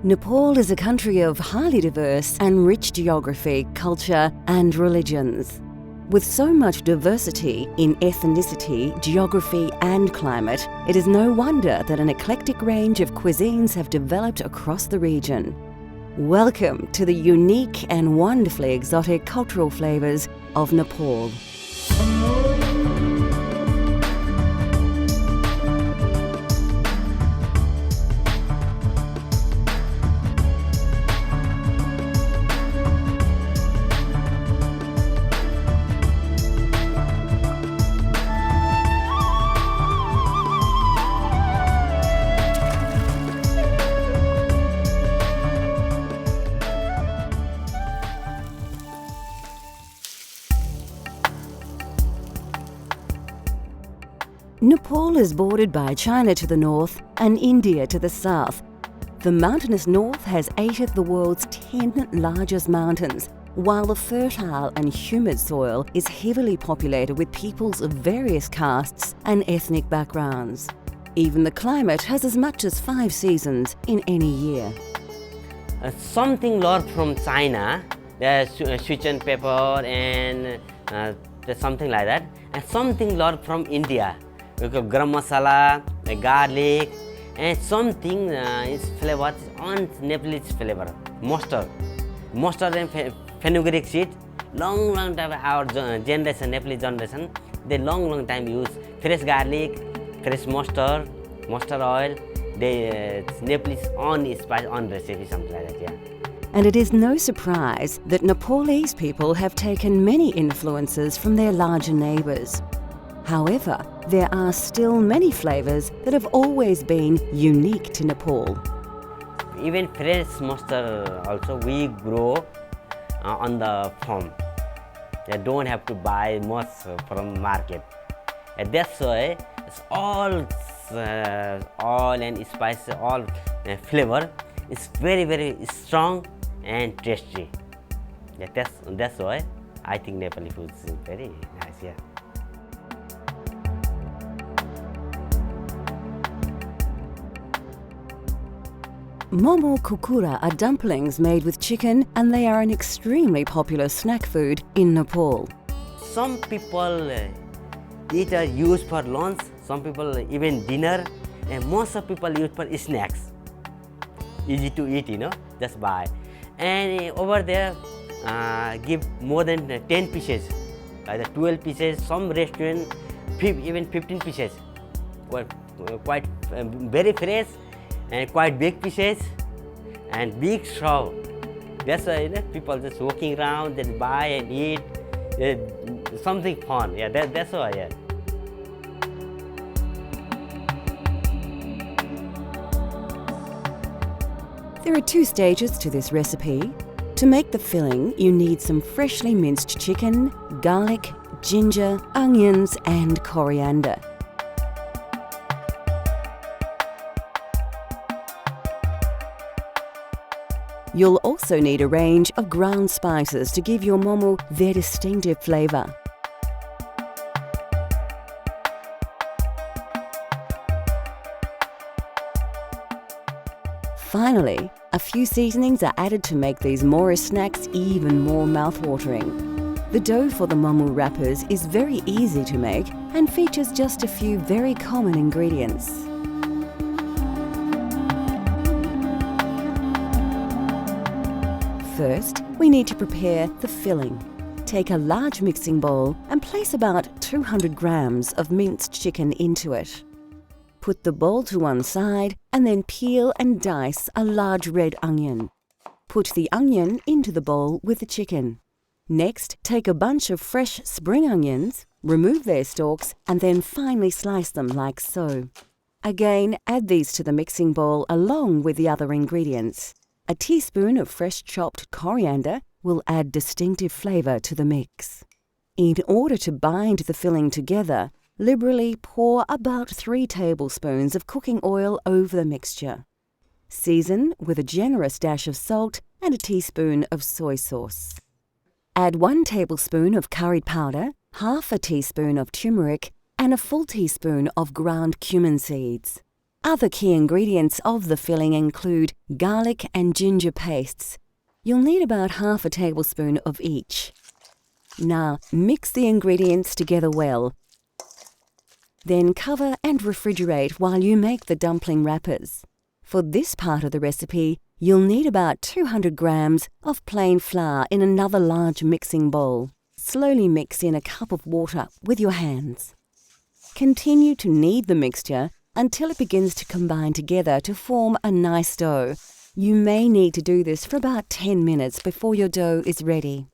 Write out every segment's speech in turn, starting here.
Nepal is a country of highly diverse and rich geography, culture, and religions. With so much diversity in ethnicity, geography, and climate, it is no wonder that an eclectic range of cuisines have developed across the region. Welcome to the unique and wonderfully exotic cultural flavours of Nepal. Nepal is bordered by China to the north and India to the south. The mountainous north has 8 of the world's 10 largest mountains, while the fertile and humid soil is heavily populated with peoples of various castes and ethnic backgrounds. Even the climate has as much as 5 seasons in any year. Something lot from China, there's Sichuan pepper and there's something like that, and something lot from India. We got garam masala, garlic, and something is flavored on Nepalese flavor. Mustard and fenugreek seed. Long time our generation, Nepalese generation, they long time use fresh garlic, fresh mustard oil. They Nepalese on spice on recipe, something like that. Yeah. And it is no surprise that Nepalese people have taken many influences from their larger neighbours. However, there are still many flavours that have always been unique to Nepal. Even fresh mustard also we grow on the farm. You don't have to buy much from market. And that's why it's all oil and spice, all flavor is very strong and tasty. Yeah, that's why I think Nepali food is very nice. Yeah. Momo kukura are dumplings made with chicken, and they are an extremely popular snack food in Nepal. Some people eat or use for lunch, some people even dinner, and most of people use for snacks. Easy to eat, just buy. And over there, give more than 10 pieces, either 12 pieces, some restaurant, even 15 pieces. Quite very fresh and quite big pieces and big straw. That's why people just walking around, they buy and eat. Something fun. Yeah, that's why. Yeah. There are 2 stages to this recipe. To make the filling, you need some freshly minced chicken, garlic, ginger, onions, and coriander. You'll also need a range of ground spices to give your momo their distinctive flavour. Finally, a few seasonings are added to make these Morris snacks even more mouth-watering. The dough for the momo wrappers is very easy to make and features just a few very common ingredients. First, we need to prepare the filling. Take a large mixing bowl and place about 200 grams of minced chicken into it. Put the bowl to one side and then peel and dice a large red onion. Put the onion into the bowl with the chicken. Next, take a bunch of fresh spring onions, remove their stalks, and then finely slice them like so. Again, add these to the mixing bowl along with the other ingredients. A teaspoon of fresh chopped coriander will add distinctive flavour to the mix. In order to bind the filling together, liberally pour about 3 tablespoons of cooking oil over the mixture. Season with a generous dash of salt and a teaspoon of soy sauce. Add 1 tablespoon of curry powder, half a teaspoon of turmeric, and a full teaspoon of ground cumin seeds. Other key ingredients of the filling include garlic and ginger pastes. You'll need about half a tablespoon of each. Now, mix the ingredients together well. Then cover and refrigerate while you make the dumpling wrappers. For this part of the recipe, you'll need about 200 grams of plain flour in another large mixing bowl. Slowly mix in a cup of water with your hands. Continue to knead the mixture until it begins to combine together to form a nice dough. You may need to do this for about 10 minutes before your dough is ready.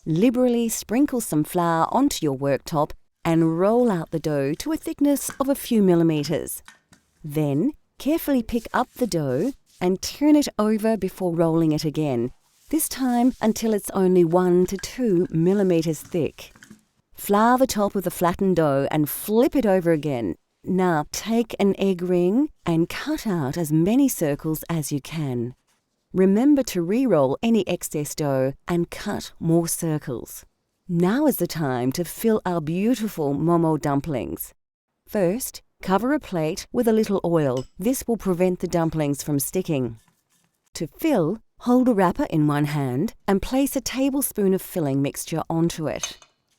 Liberally sprinkle some flour onto your worktop and roll out the dough to a thickness of a few millimeters. Then, carefully pick up the dough and turn it over before rolling it again, this time until it's only 1 to 2 millimeters thick. Flour the top of the flattened dough and flip it over again. Now take an egg ring and cut out as many circles as you can. Remember to re-roll any excess dough and cut more circles. Now is the time to fill our beautiful momo dumplings. First, cover a plate with a little oil. This will prevent the dumplings from sticking. To fill, hold a wrapper in one hand and place a tablespoon of filling mixture onto it.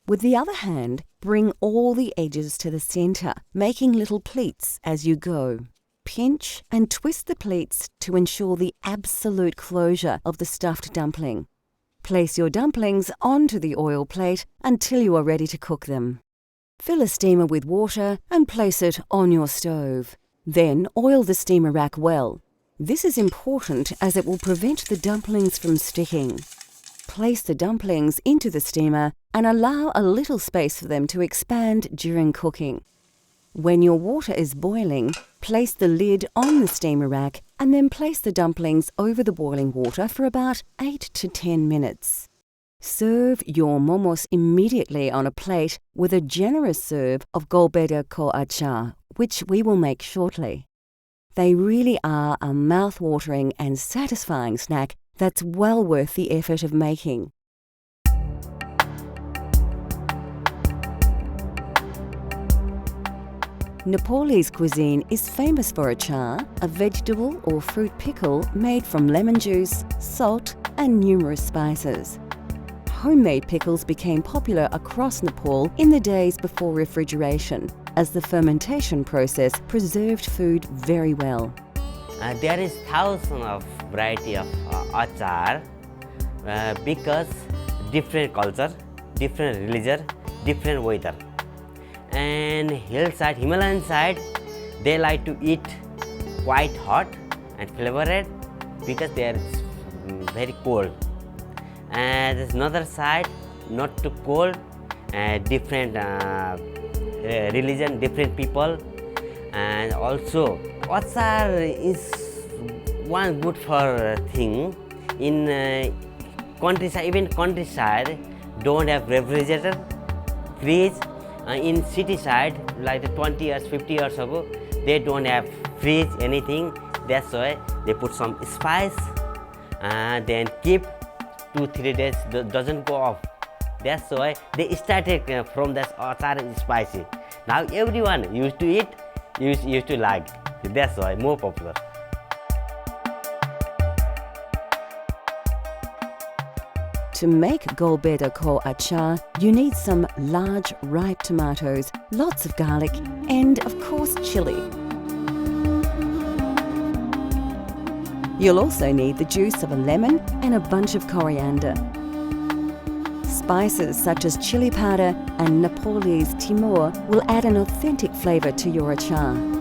With the other hand, bring all the edges to the center, making little pleats as you go. Pinch and twist the pleats to ensure the absolute closure of the stuffed dumpling. Place your dumplings onto the oil plate until you are ready to cook them. Fill a steamer with water and place it on your stove. Then oil the steamer rack well. This is important as it will prevent the dumplings from sticking. Place the dumplings into the steamer and allow a little space for them to expand during cooking. When your water is boiling, place the lid on the steamer rack and then place the dumplings over the boiling water for about 8 to 10 minutes. Serve your momos immediately on a plate with a generous serve of golbeda ko achar, which we will make shortly. They really are a mouth-watering and satisfying snack that's well worth the effort of making. Nepalese cuisine is famous for achar, a vegetable or fruit pickle made from lemon juice, salt, and numerous spices. Homemade pickles became popular across Nepal in the days before refrigeration, as the fermentation process preserved food very well. There is thousands of variety of achar because different culture, different religion, different weather. And hillside, Himalayan side, they like to eat quite hot and flavored because they are very cold. And there's another side, not too cold, different religion, different people. And also, achar is one good for thing. In countryside, even countryside, don't have refrigerator, fridge. In city side, like 20 years, 50 years ago, they don't have fridge, anything. That's why they put some spice and then keep 2-3 days, doesn't go off. That's why they started from that achar is spicy. Now everyone used to eat, used to like. That's why more popular. To make golbeda ko achar, you need some large ripe tomatoes, lots of garlic, and of course chili. You'll also need the juice of a lemon and a bunch of coriander. Spices such as chili powder and Nepalese timur will add an authentic flavour to your achar.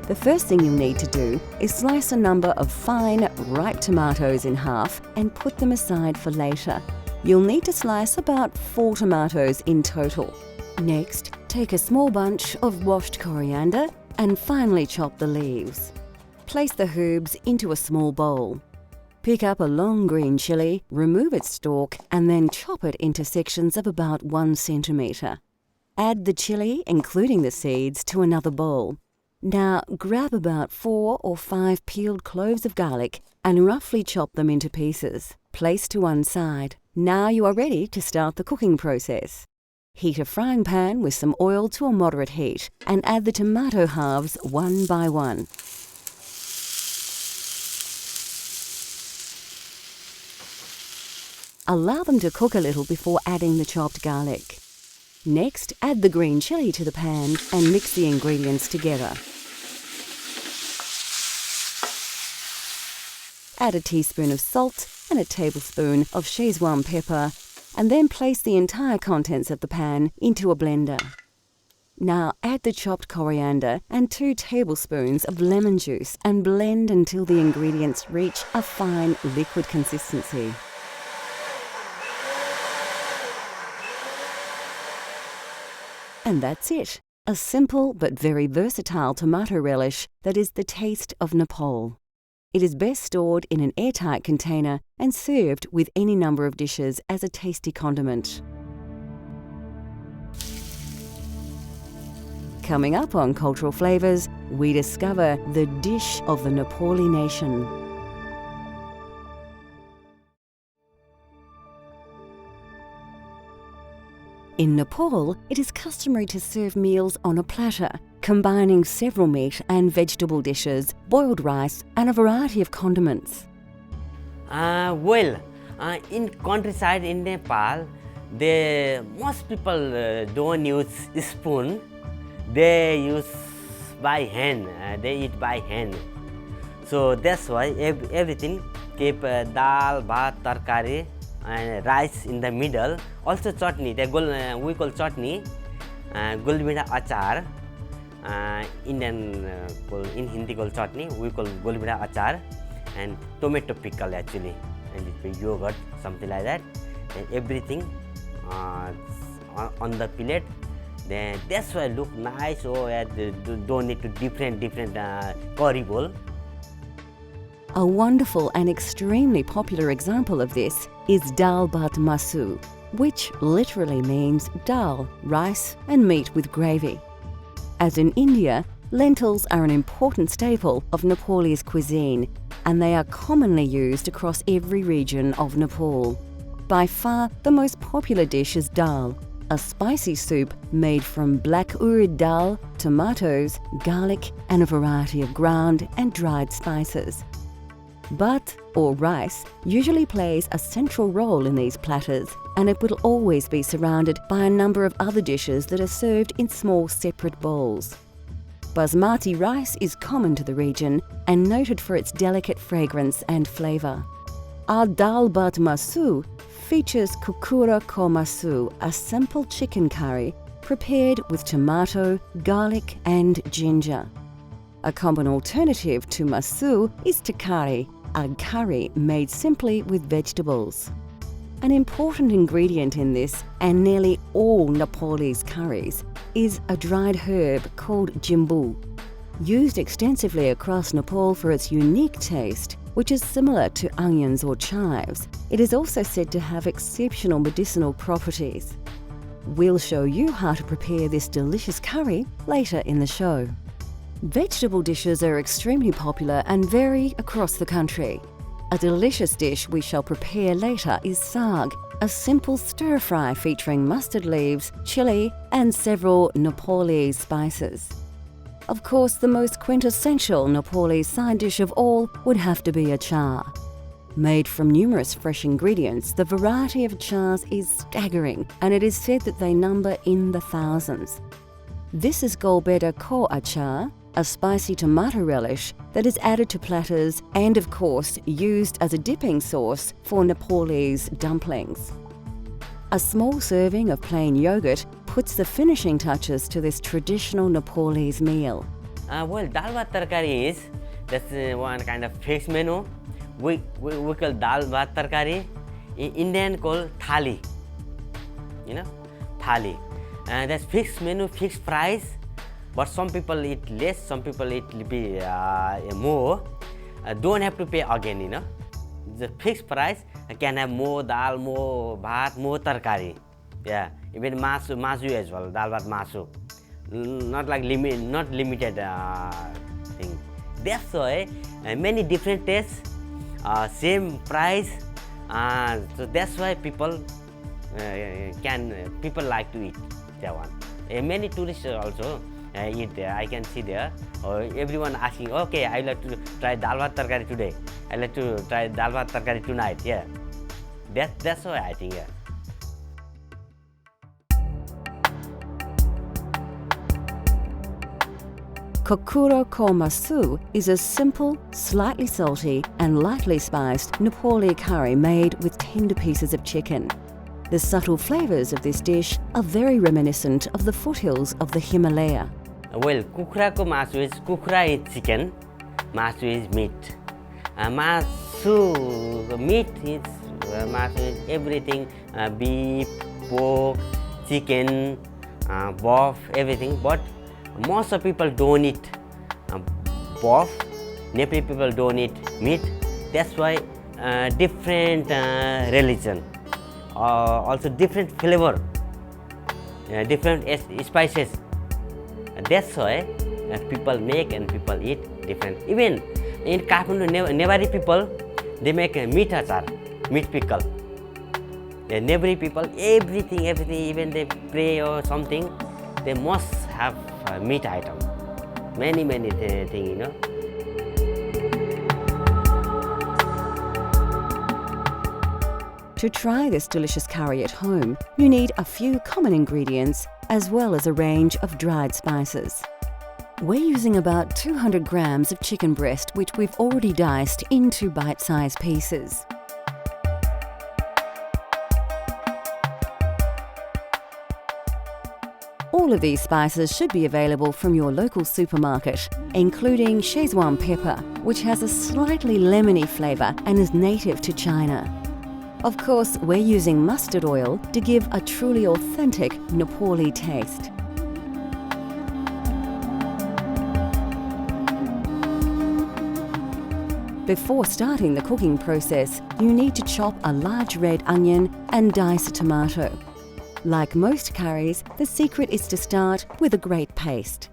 The first thing you'll need to do is slice a number of fine, ripe tomatoes in half and put them aside for later. You'll need to slice about 4 tomatoes in total. Next, take a small bunch of washed coriander and finely chop the leaves. Place the herbs into a small bowl. Pick up a long green chili, remove its stalk, and then chop it into sections of about 1 centimetre. Add the chili, including the seeds, to another bowl. Now grab about 4 or 5 peeled cloves of garlic and roughly chop them into pieces. Place to one side. Now you are ready to start the cooking process. Heat a frying pan with some oil to a moderate heat and add the tomato halves one by one. Allow them to cook a little before adding the chopped garlic. Next, add the green chili to the pan and mix the ingredients together. Add a teaspoon of salt and a tablespoon of Szechuan pepper, and then place the entire contents of the pan into a blender. Now add the chopped coriander and 2 tablespoons of lemon juice and blend until the ingredients reach a fine liquid consistency. And that's it, a simple but very versatile tomato relish that is the taste of Nepal. It is best stored in an airtight container and served with any number of dishes as a tasty condiment. Coming up on Cultural Flavours, we discover the dish of the Nepali nation. In Nepal, it is customary to serve meals on a platter, combining several meat and vegetable dishes, boiled rice, and a variety of condiments. In countryside in Nepal, most people don't use spoon. They use by hand. They eat by hand. So that's why everything keep dal, bhat, tarkari, and rice in the middle. Also chutney. We call chutney, gulbida achar. Indian in Hindi call chutney. We call gulbida achar, and tomato pickle actually, and it's yogurt, something like that. And everything on the plate. Then that's why look nice. Don't need to different curry bowl. A wonderful and extremely popular example of this is dal bhat masu, which literally means dal, rice and meat with gravy. As in India, lentils are an important staple of Nepalese cuisine, and they are commonly used across every region of Nepal. By far, the most popular dish is dal, a spicy soup made from black urad dal, tomatoes, garlic and a variety of ground and dried spices. Bhat, or rice, usually plays a central role in these platters, and it will always be surrounded by a number of other dishes that are served in small separate bowls. Basmati rice is common to the region and noted for its delicate fragrance and flavour. Our dal bhat masu features kukura ko masu, a simple chicken curry prepared with tomato, garlic and ginger. A common alternative to masu is takari, a curry made simply with vegetables. An important ingredient in this, and nearly all Nepalese curries, is a dried herb called jimbu. Used extensively across Nepal for its unique taste, which is similar to onions or chives, it is also said to have exceptional medicinal properties. We'll show you how to prepare this delicious curry later in the show. Vegetable dishes are extremely popular and vary across the country. A delicious dish we shall prepare later is saag, a simple stir-fry featuring mustard leaves, chili and several Nepalese spices. Of course, the most quintessential Nepalese side dish of all would have to be achar. Made from numerous fresh ingredients, the variety of achars is staggering, and it is said that they number in the thousands. This is Golbeda ko achar, a spicy tomato relish that is added to platters and, of course, used as a dipping sauce for Nepalese dumplings. A small serving of plain yogurt puts the finishing touches to this traditional Nepalese meal. Dal bhat tarkari is that's one kind of fixed menu. We call dal bhat tarkari. In Indian call thali. Thali. That's fixed menu, fixed price. But some people eat less, some people eat more. Don't have to pay again, The fixed price can have more dal, more bhat, more tarkari. Yeah, even masu as well, dal bhat masu. Not limited thing. That's why many different tastes, same price, So that's why people people like to eat that one. Many tourists also eat there. I can see there. Everyone asking, okay, I like to try dal bhat tarkari today. I like to try dal bhat tarkari tonight. Yeah, that's why I think. Yeah. Kokuro Komasu is a simple, slightly salty and lightly spiced Nepali curry made with tender pieces of chicken. The subtle flavours of this dish are very reminiscent of the foothills of the Himalaya. Well, kukrako masu is kukra is chicken, masu is meat. Meat is masu is everything, beef, pork, chicken, beef, everything. But most of people don't eat beef. Nepali people don't eat meat. That's why different religion, also different flavor, different spices. That's why people make and people eat different. Even in Kathmandu, Nepali people, they make meat achar, meat pickle. Nepali people, everything, even they pray or something, they must have meat item. Many things, you know. To try this delicious curry at home, you need a few common ingredients as well as a range of dried spices. We're using about 200 grams of chicken breast, which we've already diced into bite-sized pieces. All of these spices should be available from your local supermarket, including Szechuan pepper, which has a slightly lemony flavour and is native to China. Of course, we're using mustard oil to give a truly authentic Nepali taste. Before starting the cooking process, you need to chop a large red onion and dice a tomato. Like most curries, the secret is to start with a great paste.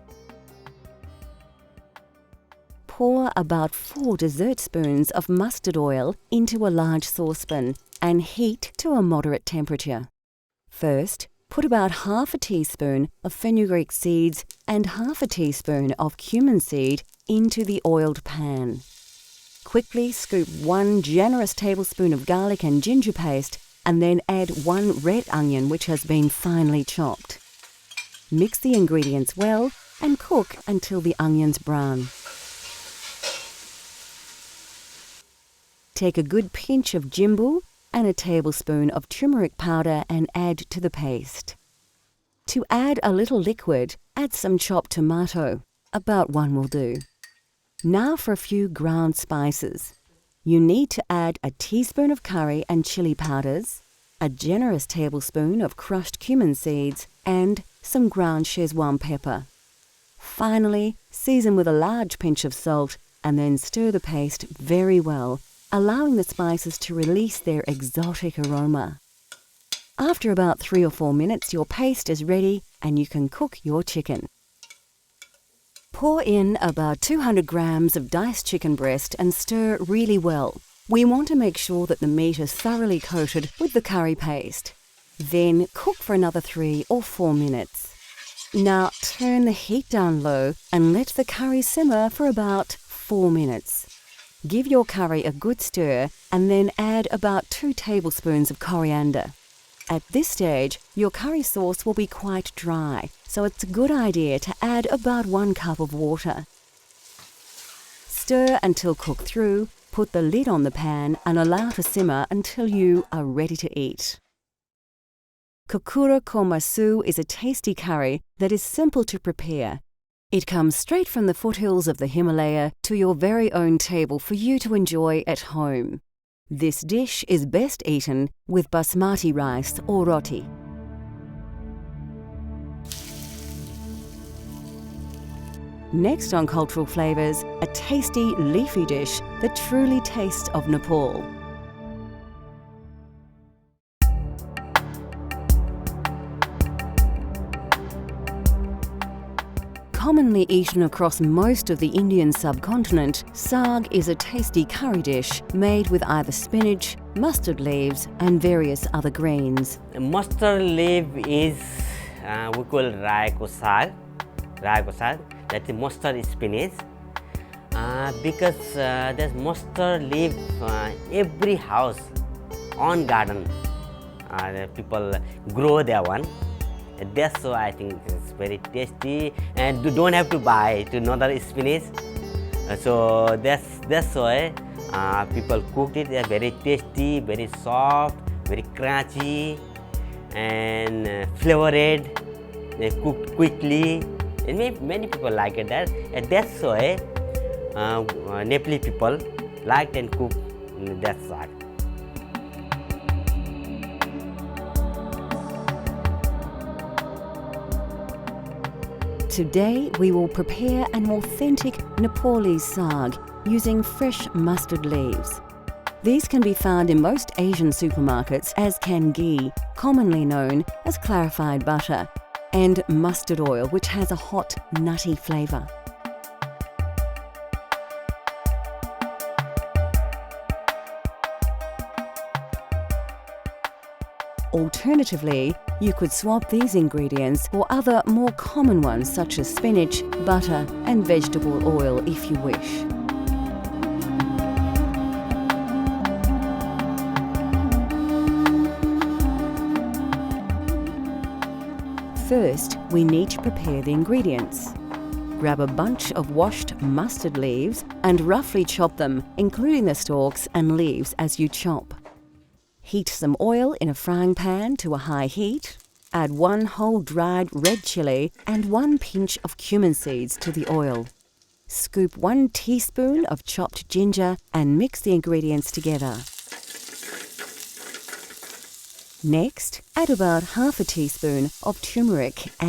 Pour about 4 dessert spoons of mustard oil into a large saucepan and heat to a moderate temperature. First, put about half a teaspoon of fenugreek seeds and half a teaspoon of cumin seed into the oiled pan. Quickly scoop 1 generous tablespoon of garlic and ginger paste and then add 1 red onion which has been finely chopped. Mix the ingredients well and cook until the onions brown. Take a good pinch of jimbu and a tablespoon of turmeric powder and add to the paste. To add a little liquid, add some chopped tomato. About 1 will do. Now for a few ground spices. You need to add a teaspoon of curry and chili powders, a generous tablespoon of crushed cumin seeds, and some ground Szechuan pepper. Finally, season with a large pinch of salt and then stir the paste very well, allowing the spices to release their exotic aroma. After about 3 or 4 minutes, your paste is ready and you can cook your chicken. Pour in about 200 grams of diced chicken breast and stir really well. We want to make sure that the meat is thoroughly coated with the curry paste. Then cook for another 3 or 4 minutes. Now turn the heat down low and let the curry simmer for about 4 minutes. Give your curry a good stir and then add about 2 tablespoons of coriander. At this stage, your curry sauce will be quite dry, so it's a good idea to add about 1 cup of water. Stir until cooked through, put the lid on the pan and allow to simmer until you are ready to eat. Kokuro Komasu is a tasty curry that is simple to prepare. It comes straight from the foothills of the Himalaya to your very own table for you to enjoy at home. This dish is best eaten with basmati rice or roti. Next on Cultural Flavours, a tasty leafy dish that truly tastes of Nepal. Commonly eaten across most of the Indian subcontinent, saag is a tasty curry dish made with either spinach, mustard leaves and various other greens. Mustard leaf is we call rai ko saag. That's mustard spinach. Because there's mustard leaf every house on garden. The people grow their one. That's why I think it's very tasty, and you don't have to buy to another spinach. So that's why people cooked it. They're very tasty, very soft, very crunchy, and flavored. They cooked quickly, and many people like it. And that's why Nepali people liked and cooked that saag. Today we will prepare an authentic Nepalese saag using fresh mustard leaves. These can be found in most Asian supermarkets as can ghee, commonly known as clarified butter, and mustard oil, which has a hot, nutty flavour. Alternatively, you could swap these ingredients for other more common ones such as spinach, butter and vegetable oil if you wish. First, we need to prepare the ingredients. Grab a bunch of washed mustard leaves and roughly chop them, including the stalks and leaves as you chop. Heat some oil in a frying pan to a high heat. Add 1 whole dried red chilli and 1 pinch of cumin seeds to the oil. Scoop 1 teaspoon of chopped ginger and mix the ingredients together. Next, add about half a teaspoon of turmeric and